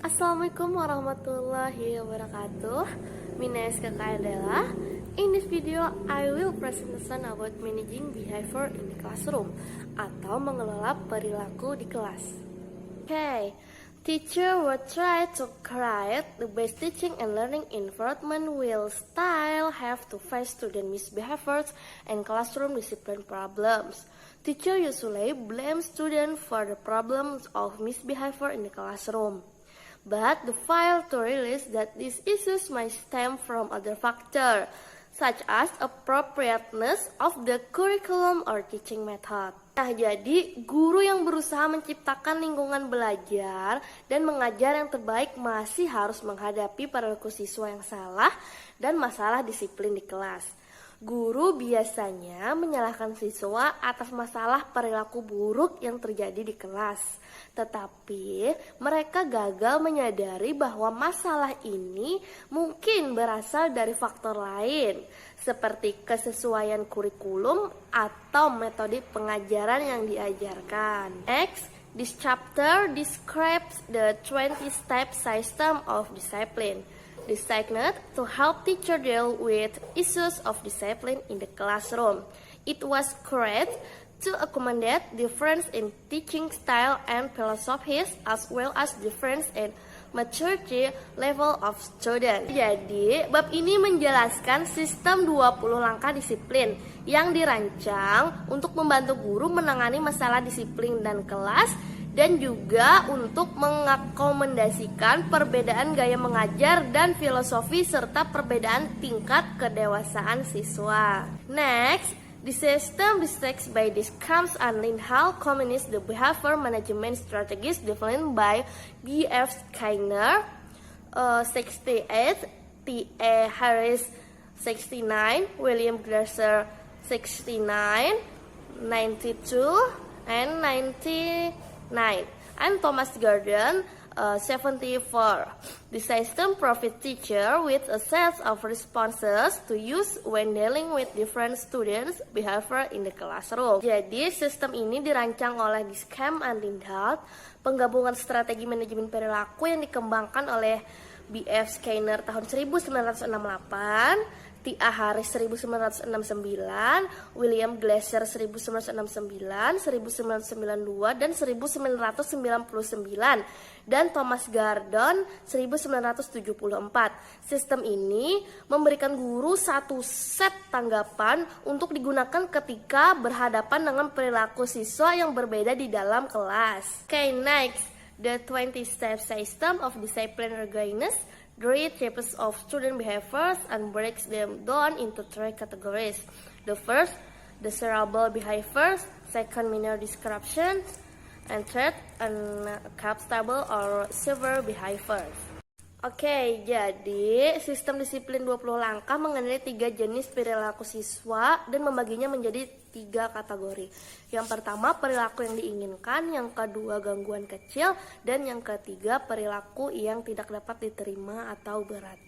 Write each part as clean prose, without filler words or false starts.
Assalamualaikum warahmatullahi wabarakatuh. My name is Kakak Adela. In this video, I will present lesson about managing behavior in the classroom atau mengelola perilaku di kelas. Okay, teacher will try to create the best teaching and learning environment will still have to face student misbehaviors and classroom discipline problems. Teacher usually blame students for the problems of misbehavior in the classroom. But the fail to realize that these issues might stem from other factors, such as appropriateness of the curriculum or teaching method. Nah, jadi guru yang berusaha menciptakan lingkungan belajar dan mengajar yang terbaik masih harus menghadapi perilaku siswa yang salah dan masalah disiplin di kelas. Guru biasanya menyalahkan siswa atas masalah perilaku buruk yang terjadi di kelas. Tetapi mereka gagal menyadari bahwa masalah ini mungkin berasal dari faktor lain, seperti kesesuaian kurikulum atau metode pengajaran yang diajarkan. Next, this chapter describes the 20-step system of discipline, designed to help teachers deal with issues of discipline in the classroom. It was created to accommodate difference in teaching style and philosophies as well as difference in maturity level of student. Jadi, bab ini menjelaskan sistem 20 langkah disiplin yang dirancang untuk membantu guru menangani masalah disiplin dan kelas dan juga untuk mengakomodasikan perbedaan gaya mengajar dan filosofi serta perbedaan tingkat kedewasaan siswa. Next, the system described by this comes and in how combines the behavior management strategies developed by B.F. Skinner, 68, T.A. Harris, 69, William Glasser, 69, 92, and 99, and Thomas Gordon, 74. The system provides teacher with a set of responses to use when dealing with different students' behavior in the classroom. Jadi, sistem ini dirancang oleh Discam and Lindhout, penggabungan strategi manajemen perilaku yang dikembangkan oleh B.F. Skinner tahun 1968, T.A. Harris 1969, William Glasser 1969, 1992, dan 1999, dan Thomas Gordon 1974. Sistem ini memberikan guru satu set tanggapan untuk digunakan ketika berhadapan dengan perilaku siswa yang berbeda di dalam kelas. Okay, next, the 20-step system of discipline organizes 3 types of student behaviors and breaks them down into 3 categories. The first, desirable behaviors, second, minor descriptions, and third, unacceptable or severe behaviors. Oke, jadi sistem disiplin 20 langkah mengenai 3 jenis perilaku siswa dan membaginya menjadi 3 kategori. Yang pertama, perilaku yang diinginkan, yang kedua, gangguan kecil, dan yang ketiga, perilaku yang tidak dapat diterima atau berat.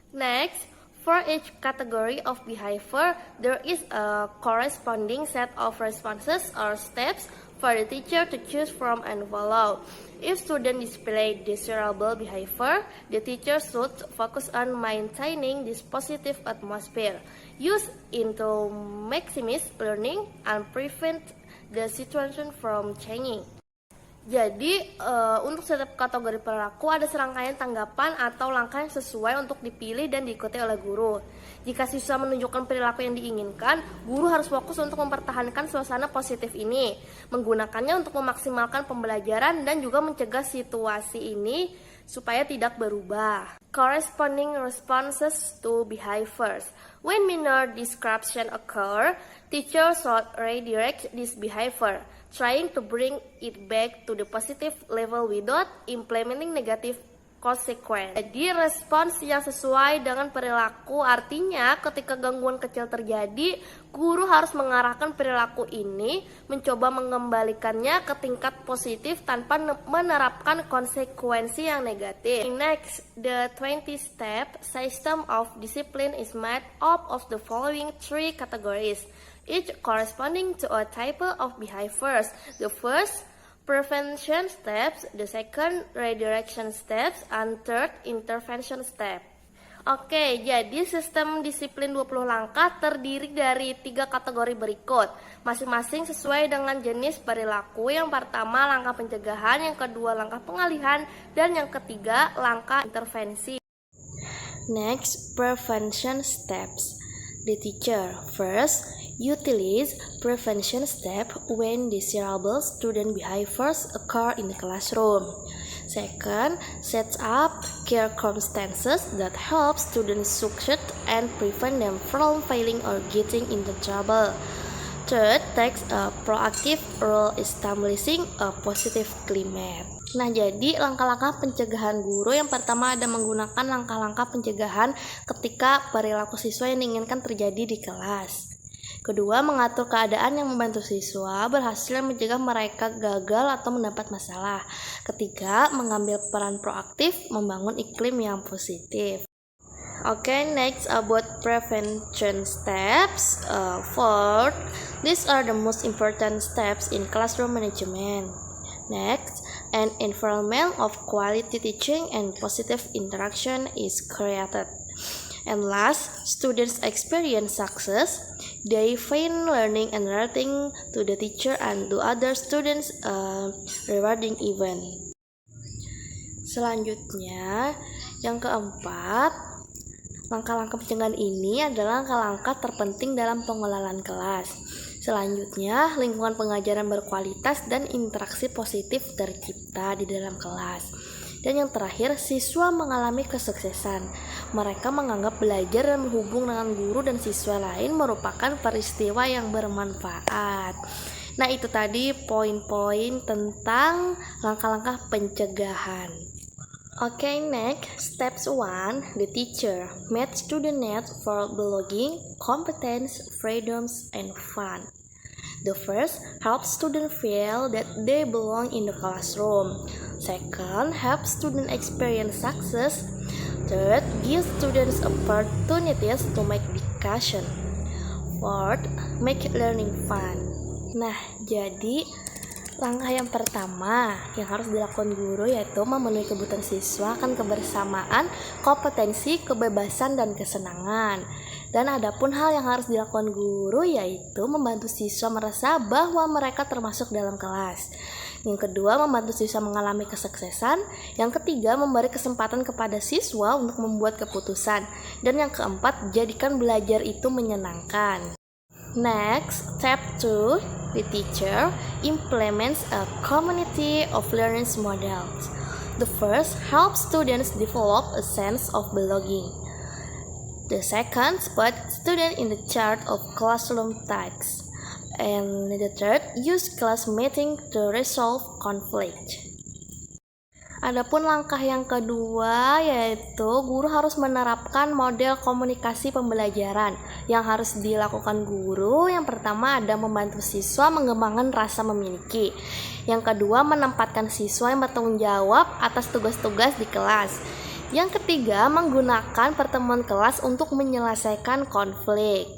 Next, for each category of behavior, there is a corresponding set of responses or steps for the teacher to choose from and follow. If students display desirable behavior, the teacher should focus on maintaining this positive atmosphere, use it to maximize learning and prevent the situation from changing. Jadi, untuk setiap kategori perilaku ada serangkaian tanggapan atau langkah yang sesuai untuk dipilih dan diikuti oleh guru. Jika siswa menunjukkan perilaku yang diinginkan, guru harus fokus untuk mempertahankan suasana positif ini, menggunakannya untuk memaksimalkan pembelajaran dan juga mencegah situasi ini supaya tidak berubah. Corresponding responses to behaviors. When minor description occur, teachers should redirect this behavior, trying to bring it back to the positive level without implementing negative consequence. Jadi respons yang sesuai dengan perilaku artinya ketika gangguan kecil terjadi, guru harus mengarahkan perilaku ini, mencoba mengembalikannya ke tingkat positif tanpa menerapkan konsekuensi yang negatif. Next, the 20-step system of discipline is made up of the following 3 categories, each corresponding to a type of behaviors. The first, prevention steps, the second redirection steps, and third intervention step. Oke, jadi sistem disiplin 20 langkah terdiri dari 3 kategori berikut, masing-masing sesuai dengan jenis perilaku. Yang pertama langkah pencegahan, yang kedua langkah pengalihan, dan yang ketiga langkah intervensi. Next, prevention steps. The teacher first utilize prevention step when desirable student behaviors occur in the classroom. Second, sets up circumstances that help students succeed and prevent them from failing or getting into trouble. Third, takes a proactive role establishing a positive climate. Nah, jadi langkah-langkah pencegahan guru yang pertama ada menggunakan langkah-langkah pencegahan ketika perilaku siswa yang diinginkan terjadi di kelas. Kedua, mengatur keadaan yang membantu siswa berhasil mencegah mereka gagal atau mendapat masalah. Ketiga, mengambil peran proaktif membangun iklim yang positif. Okay, next about prevention steps. Fourth, these are the most important steps in classroom management. Next, an environment of quality teaching and positive interaction is created. And last, students experience success. They find learning and relating to the teacher and to other students rewarding event. Selanjutnya, yang keempat, langkah-langkah pencegahan ini adalah langkah-langkah terpenting dalam pengelolaan kelas. Selanjutnya, lingkungan pengajaran berkualitas dan interaksi positif tercipta di dalam kelas. Dan yang terakhir, siswa mengalami kesuksesan. Mereka menganggap belajar dan berhubung dengan guru dan siswa lain merupakan peristiwa yang bermanfaat. Nah, itu tadi poin-poin tentang langkah-langkah pencegahan. Okay, next, steps 1, the teacher met student needs for belonging, competence, freedoms, and fun. The first, help students feel that they belong in the classroom. Second, help students experience success. Third, give students opportunities to make discussion. Fourth, make learning fun. Nah, jadi langkah yang pertama yang harus dilakukan guru yaitu memenuhi kebutuhan siswa akan kebersamaan, kompetensi, kebebasan, dan kesenangan. Dan adapun hal yang harus dilakukan guru yaitu membantu siswa merasa bahwa mereka termasuk dalam kelas. Yang kedua, membantu siswa mengalami kesuksesan. Yang ketiga, memberi kesempatan kepada siswa untuk membuat keputusan. Dan yang keempat, jadikan belajar itu menyenangkan. Next, step 2, the teacher implements a community of learning models. The first, help students develop a sense of belonging. The second, put students in the charge of classroom tasks. And the third, use class meeting to resolve conflict. Adapun langkah yang kedua yaitu guru harus menerapkan model komunikasi pembelajaran. Yang harus dilakukan guru yang pertama ada membantu siswa mengembangkan rasa memiliki. Yang kedua, menempatkan siswa yang bertanggung jawab atas tugas-tugas di kelas. Yang ketiga, menggunakan pertemuan kelas untuk menyelesaikan konflik.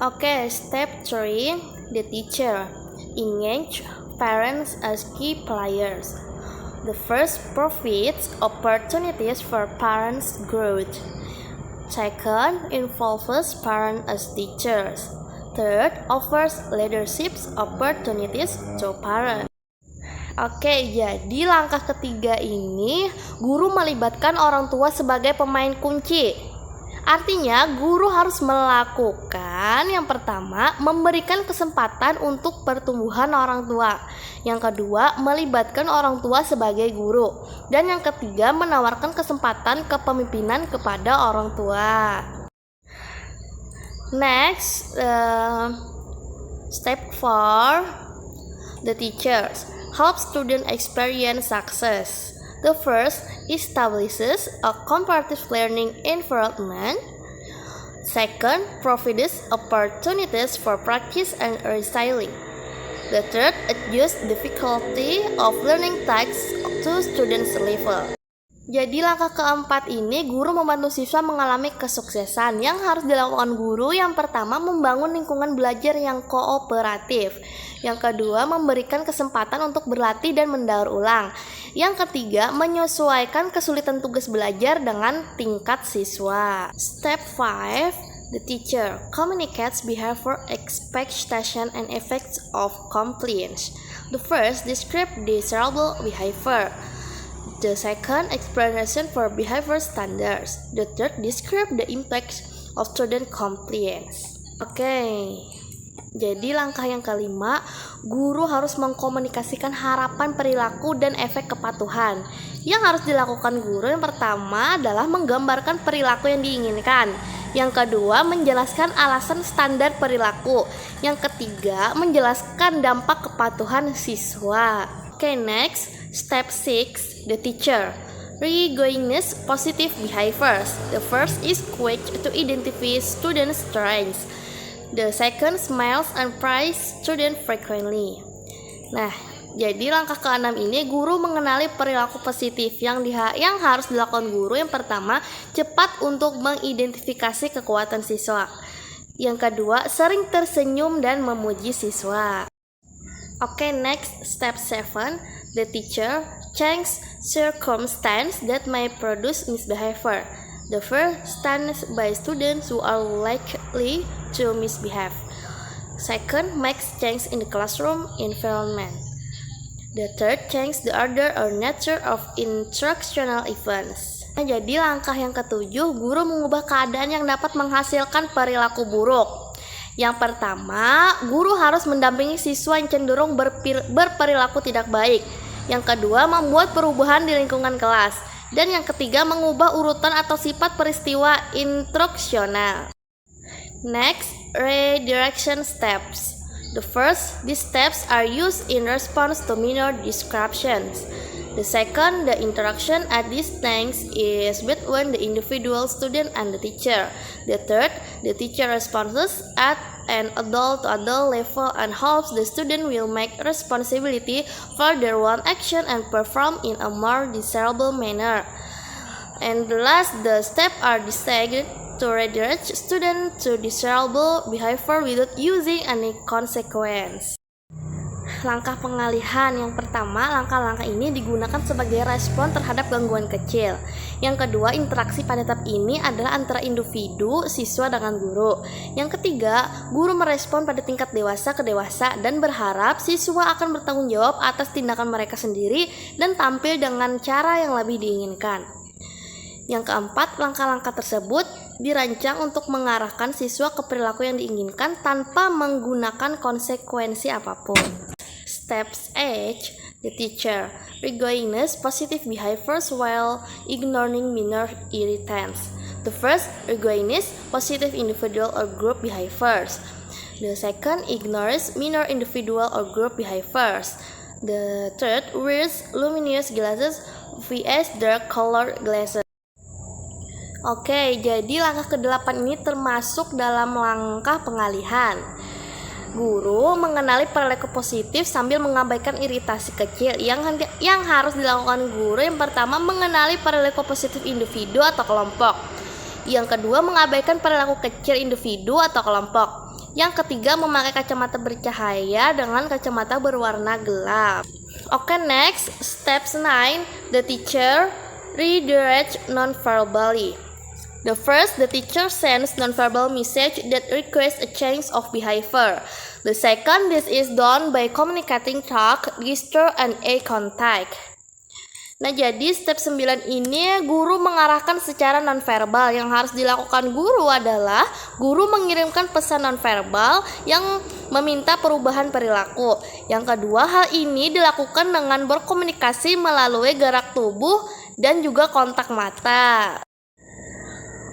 Oke, step 3, the teacher engage parents as key players. The first, provides opportunities for parents' growth. Second, involves parents as teachers. Third, offers leadership opportunities to parents. Oke, jadi langkah ketiga ini guru melibatkan orang tua sebagai pemain kunci. Artinya guru harus melakukan yang pertama, memberikan kesempatan untuk pertumbuhan orang tua. Yang kedua, melibatkan orang tua sebagai guru. Dan yang ketiga, menawarkan kesempatan kepemimpinan kepada orang tua. Next, step 4, the teachers help students experience success. The first, establishes a comparative learning environment. Second, provides opportunities for practice and restyling. The third, adjusts difficulty of learning tasks to students' level. Jadi langkah keempat ini guru membantu siswa mengalami kesuksesan. Yang harus dilakukan guru yang pertama membangun lingkungan belajar yang kooperatif. Yang kedua memberikan kesempatan untuk berlatih dan mendaur ulang. Yang ketiga menyesuaikan kesulitan tugas belajar dengan tingkat siswa. Step 5. The teacher communicates behavior, expectation, and effects of compliance. The first, describe desirable behavior. The second, explanation for behavior standards. The third, describe the impact of student compliance. Oke, jadi langkah yang kelima, guru harus mengkomunikasikan harapan perilaku dan efek kepatuhan. Yang harus dilakukan guru yang pertama adalah menggambarkan perilaku yang diinginkan. Yang kedua, menjelaskan alasan standar perilaku. Yang ketiga, menjelaskan dampak kepatuhan siswa. Oke, next, step 6, the teacher recognize positive behaviors. The first is quick to identify student strengths. The second, smiles and praise student frequently. Nah, jadi langkah ke-6 ini guru mengenali perilaku positif yang harus dilakukan guru. Yang pertama, cepat untuk mengidentifikasi kekuatan siswa. Yang kedua, sering tersenyum dan memuji siswa. Oke, next, step 7, the teacher change circumstances that may produce misbehavior. The first, stands by students who are likely to misbehave. Second, makes change in the classroom environment. The third, change the order or nature of instructional events. Nah, jadi langkah yang ketujuh, guru mengubah keadaan yang dapat menghasilkan perilaku buruk. Yang pertama, guru harus mendampingi siswa yang cenderung berperilaku tidak baik. Yang kedua, membuat perubahan di lingkungan kelas. Dan yang ketiga, mengubah urutan atau sifat peristiwa instruksional. Next, redirection steps. The first, these steps are used in response to minor disruptions. The second, the interaction at this stage is between the individual student and the teacher. The third, the teacher responses at an adult-to-adult level and hopes the student will make responsibility for their own action and perform in a more desirable manner. And the last, the steps are decided to redirect student to desirable behavior without using any consequence. Langkah pengalihan yang pertama, langkah-langkah ini digunakan sebagai respon terhadap gangguan kecil. Yang kedua, interaksi pada tahap ini adalah antara individu, siswa dengan guru. Yang ketiga, guru merespon pada tingkat dewasa ke dewasa dan berharap siswa akan bertanggung jawab atas tindakan mereka sendiri dan tampil dengan cara yang lebih diinginkan. Yang keempat, langkah-langkah tersebut dirancang untuk mengarahkan siswa ke perilaku yang diinginkan tanpa menggunakan konsekuensi apapun. Steps 8, the teacher recognize positive behaviors while ignoring minor irritants. The first, recognize positive individual or group behaviors. The second, ignores minor individual or group behaviors. The third, wears luminous glasses vs dark color glasses. Oke, jadi langkah ke-8 ini termasuk dalam langkah pengalihan. Guru mengenali perilaku positif sambil mengabaikan iritasi kecil. Yang harus dilakukan guru yang pertama, mengenali perilaku positif individu atau kelompok. Yang kedua, mengabaikan perilaku kecil individu atau kelompok. Yang ketiga, memakai kacamata bercahaya dengan kacamata berwarna gelap. Oke, next, steps 9, the teacher redirect non-verbally. The first, the teacher sends nonverbal message that requires a change of behavior. The second, this is done by communicating talk, gesture, and eye contact. Nah, jadi step 9 ini guru mengarahkan secara nonverbal. Yang harus dilakukan guru adalah guru mengirimkan pesan nonverbal yang meminta perubahan perilaku. Yang kedua, hal ini dilakukan dengan berkomunikasi melalui gerak tubuh dan juga kontak mata.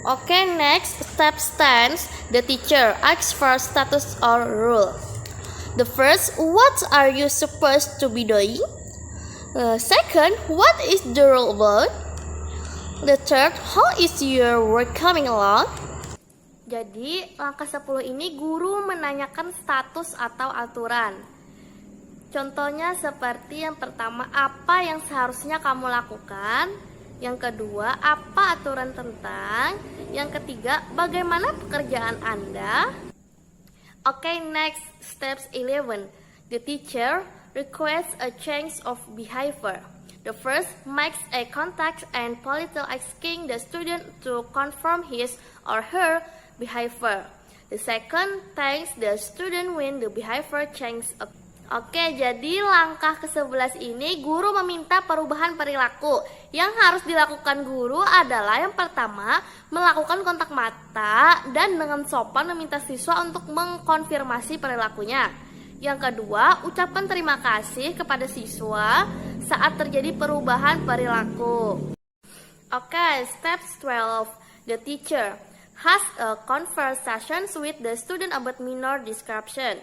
Oke, next, step 10, the teacher asks for status or rule. The first, what are you supposed to be doing? Second, what is the rule about? The third, how is your work coming along? Jadi, langkah 10 ini guru menanyakan status atau aturan. Contohnya seperti yang pertama, apa yang seharusnya kamu lakukan? Yang kedua, apa aturan tentang? Yang ketiga, bagaimana pekerjaan Anda? Okay, next, steps 11. The teacher requests a change of behavior. The first makes a contact and politely asking the student to confirm his or her behavior. The second thanks the student when the behavior changes. Oke, jadi langkah ke-11 ini guru meminta perubahan perilaku. Yang harus dilakukan guru adalah yang pertama, melakukan kontak mata dan dengan sopan meminta siswa untuk mengkonfirmasi perilakunya. Yang kedua, ucapan terima kasih kepada siswa saat terjadi perubahan perilaku. Oke, steps 12. The teacher has a conversation with the student about minor disruption.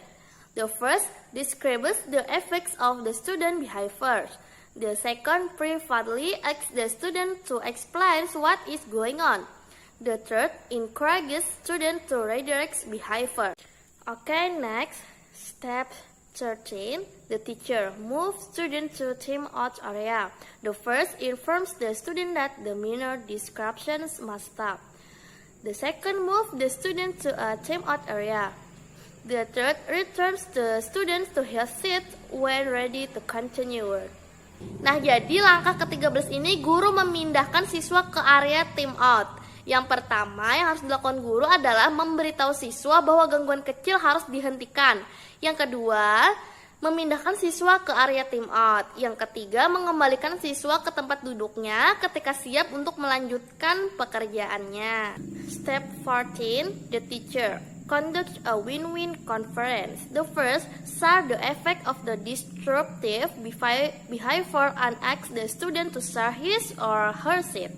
The first describes the effects of the student behavior. The second privately asks the student to explain what is going on. The third encourages student to redirect behavior. Okay, next, step 13. The teacher moves student to timeout area. The first informs the student that the minor disruptions must stop. The second moves the student to a timeout area. The third returns the students to his seat when ready to continue work. Nah, jadi langkah ke-13 ini guru memindahkan siswa ke area timeout. Yang pertama yang harus dilakukan guru adalah memberitahu siswa bahwa gangguan kecil harus dihentikan. Yang kedua, memindahkan siswa ke area timeout. Yang ketiga, mengembalikan siswa ke tempat duduknya ketika siap untuk melanjutkan pekerjaannya. Step 14, the teacher conduct a win-win conference. The first, share the effect of the disruptive behavior and asks the student to share his or her seat.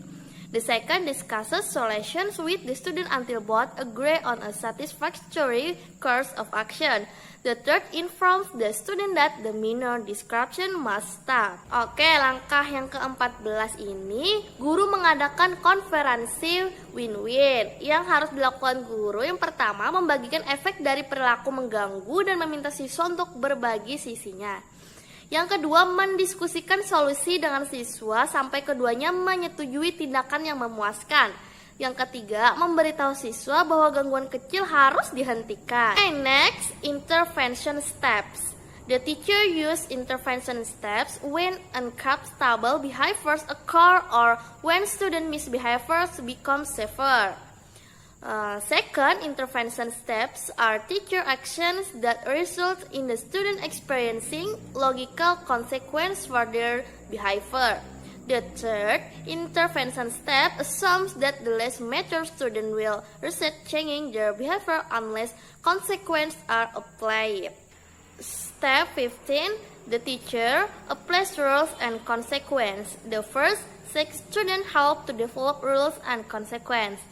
The second, discusses solutions with the student until both agree on a satisfactory course of action. The third, informs the student that the minor disruption must stop. Oke, langkah yang ke-14 ini, guru mengadakan konferensi win-win. Yang harus dilakukan guru, yang pertama, membagikan efek dari perilaku mengganggu dan meminta siswa untuk berbagi sisinya. Yang kedua, mendiskusikan solusi dengan siswa sampai keduanya menyetujui tindakan yang memuaskan. Yang ketiga, memberitahu siswa bahwa gangguan kecil harus dihentikan. Okay, next, intervention steps. The teacher use intervention steps when unacceptable behaviors occur or when student misbehaviors become severe. Second, intervention steps are teacher actions that result in the student experiencing logical consequence for their behavior. The third, intervention step assumes that the less mature student will resist changing their behavior unless consequences are applied. Step 15, the teacher applies rules and consequences. The first, seeks student help to develop rules and consequences.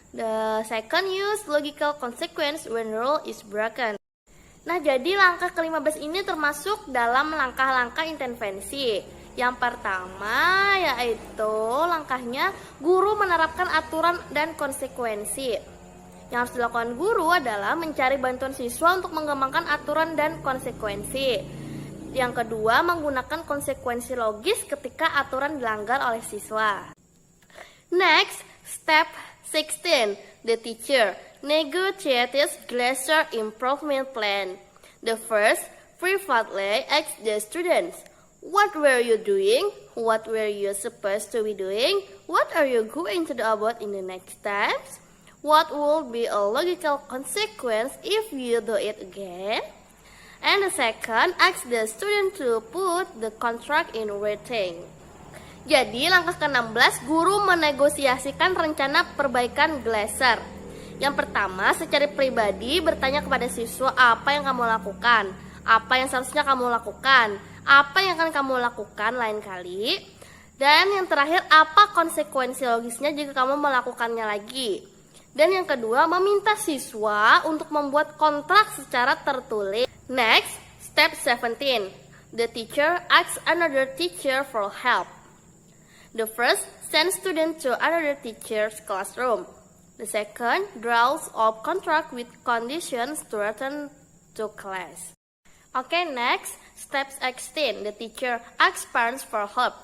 The second, use logical consequence when rule is broken. Nah, jadi langkah ke-15 ini termasuk dalam langkah-langkah intervensi. Yang pertama yaitu langkahnya guru menerapkan aturan dan konsekuensi. Yang harus dilakukan guru adalah mencari bantuan siswa untuk mengembangkan aturan dan konsekuensi. Yang kedua, menggunakan konsekuensi logis ketika aturan dilanggar oleh siswa. Next, step 16. The teacher negotiates glacier improvement plan. The first, privately asks the students, what were you doing? What were you supposed to be doing? What are you going to do about in the next steps? What will be a logical consequence if you do it again? And the second, ask the student to put the contract in writing. Jadi langkah ke-16, guru menegosiasikan rencana perbaikan glaser. Yang pertama, secara pribadi bertanya kepada siswa apa yang kamu lakukan, apa yang seharusnya kamu lakukan, apa yang akan kamu lakukan lain kali, dan yang terakhir, apa konsekuensi logisnya jika kamu melakukannya lagi. Dan yang kedua, meminta siswa untuk membuat kontrak secara tertulis. Next, step 17. The teacher asks another teacher for help. The first, sends student to another teacher's classroom. The second, draws up contract with conditions to return to class. Okay, next, step 16. The teacher asks parents for help.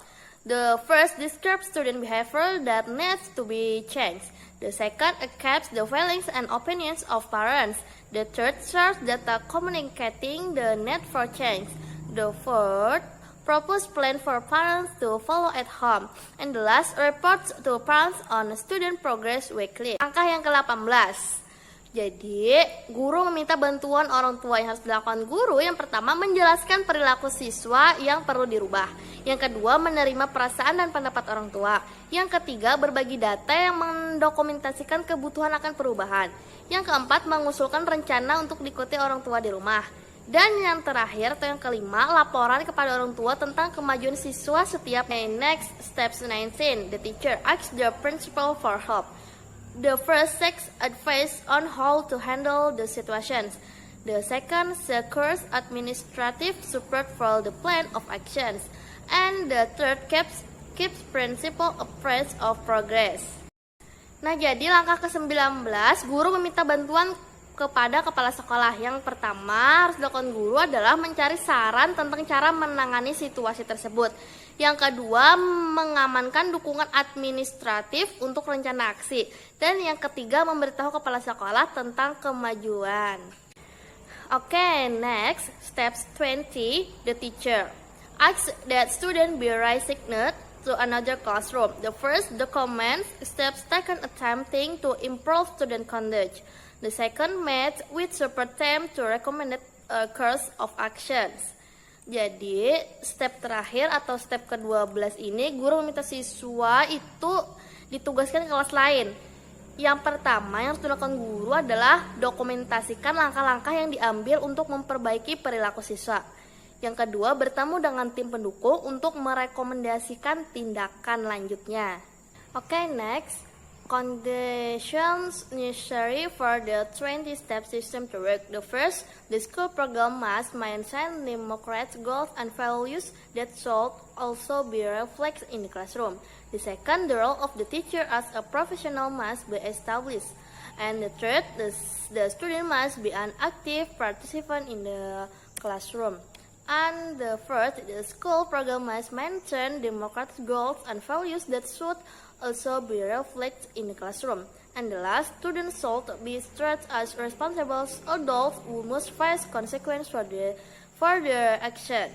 The first describes student behavior that needs to be changed. The second captures the feelings and opinions of parents. The third shows data communicating the need for change. The fourth propose plan for parents to follow at home. And the last reports to parents on student progress weekly. Langkah yang ke-18. Jadi, guru meminta bantuan orang tua. Yang harus dilakukan guru, yang pertama menjelaskan perilaku siswa yang perlu dirubah. Yang kedua, menerima perasaan dan pendapat orang tua. Yang ketiga, berbagi data yang mendokumentasikan kebutuhan akan perubahan. Yang keempat, mengusulkan rencana untuk diikuti orang tua di rumah. Dan yang terakhir atau yang kelima, laporan kepada orang tua tentang kemajuan siswa setiap. Next, steps 19. The teacher asks the principal for help. The first seeks advice on how to handle the situations. The second secures administrative support for the plan of actions. And the third keeps principal apprised of progress. Nah, jadi langkah ke-19, guru meminta bantuan kepada kepala sekolah. Yang pertama harus dilakukan guru adalah mencari saran tentang cara menangani situasi tersebut. Yang kedua, mengamankan dukungan administratif untuk rencana aksi. Dan yang ketiga, memberitahu kepala sekolah tentang kemajuan. Okay, next, steps 20, the teacher asks that student be reassigned to another classroom. The first documents steps taken attempting to improve student conduct. The second met with support team to recommend a course of actions. Jadi, step terakhir atau step ke-12 ini, guru meminta siswa itu ditugaskan ke kelas lain. Yang pertama yang harus dilakukan guru adalah dokumentasikan langkah-langkah yang diambil untuk memperbaiki perilaku siswa. Yang kedua, bertemu dengan tim pendukung untuk merekomendasikan tindakan lanjutnya. Okay, next. Conditions necessary for the 20-step system to work. The first, the school program must maintain democratic goals and values that should also be reflected in the classroom. The second, the role of the teacher as a professional must be established. And the third, the student must be an active participant in the classroom. And the fourth, the school program must maintain democratic goals and values that should also be reflected in the classroom. And the last, students should be treated as responsible adults who must face consequences for their action.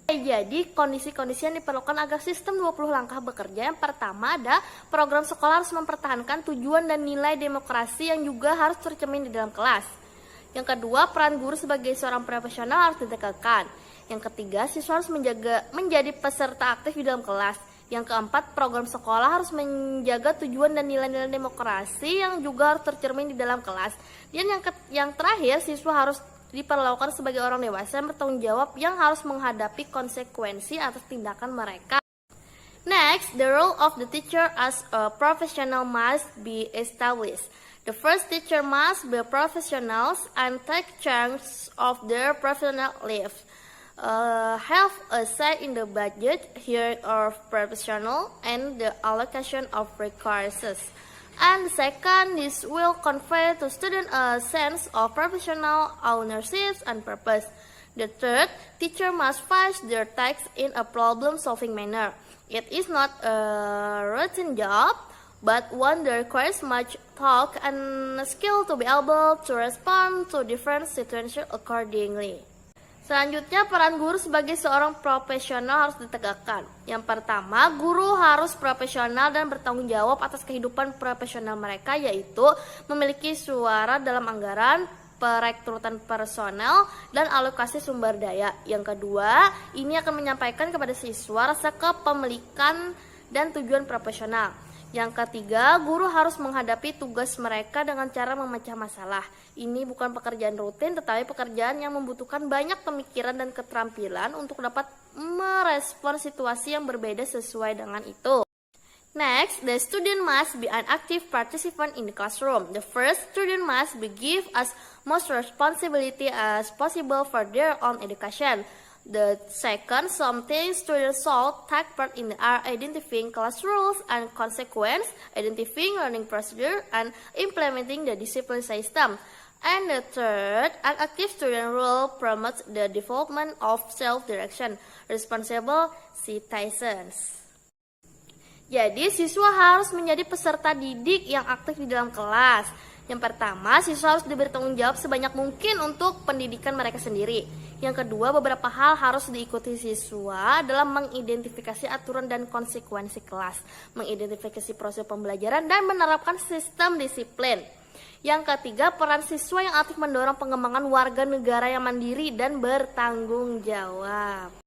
Jadi, kondisi-kondisi yang diperlukan agar sistem 20 langkah bekerja. Yang pertama ada program sekolah harus mempertahankan tujuan dan nilai demokrasi yang juga harus tercermin di dalam kelas. Yang kedua, peran guru sebagai seorang profesional harus ditekankan. Yang ketiga, siswa harus menjadi peserta aktif di dalam kelas. Yang keempat, program sekolah harus menjaga tujuan dan nilai-nilai demokrasi yang juga harus tercermin di dalam kelas. Dan yang terakhir, siswa harus diperlakukan sebagai orang dewasa yang bertanggung jawab yang harus menghadapi konsekuensi atas tindakan mereka. Next, the role of the teacher as a professional must be established. The first, teacher must be professionals and take charge of their professional life. Have a say in the budget, hiring of professional, and the allocation of resources. And second, this will convey to students a sense of professional ownership and purpose. The third, teacher must face their tasks in a problem-solving manner. It is not a routine job, but one that requires much thought and skill to be able to respond to different situations accordingly. Selanjutnya, peran guru sebagai seorang profesional harus ditegakkan. Yang pertama, guru harus profesional dan bertanggung jawab atas kehidupan profesional mereka, yaitu memiliki suara dalam anggaran, perekrutan personel, dan alokasi sumber daya. Yang kedua, ini akan menyampaikan kepada siswa rasa kepemilikan dan tujuan profesional. Yang ketiga, guru harus menghadapi tugas mereka dengan cara memecah masalah. Ini bukan pekerjaan rutin, tetapi pekerjaan yang membutuhkan banyak pemikiran dan keterampilan untuk dapat merespon situasi yang berbeda sesuai dengan itu. Next, the student must be an active participant in the classroom. The first, student must be given as much responsibility as possible for their own education. The second, something students should take part in are identifying class rules and consequences, identifying learning procedure, and implementing the discipline system. And the third, an active student role promotes the development of self-direction, responsible citizens. Jadi, siswa harus menjadi peserta didik yang aktif di dalam kelas. Yang pertama, siswa harus diberi tanggung jawab sebanyak mungkin untuk pendidikan mereka sendiri. Yang kedua, beberapa hal harus diikuti siswa dalam mengidentifikasi aturan dan konsekuensi kelas, mengidentifikasi proses pembelajaran, dan menerapkan sistem disiplin. Yang ketiga, peran siswa yang aktif mendorong pengembangan warga negara yang mandiri dan bertanggung jawab.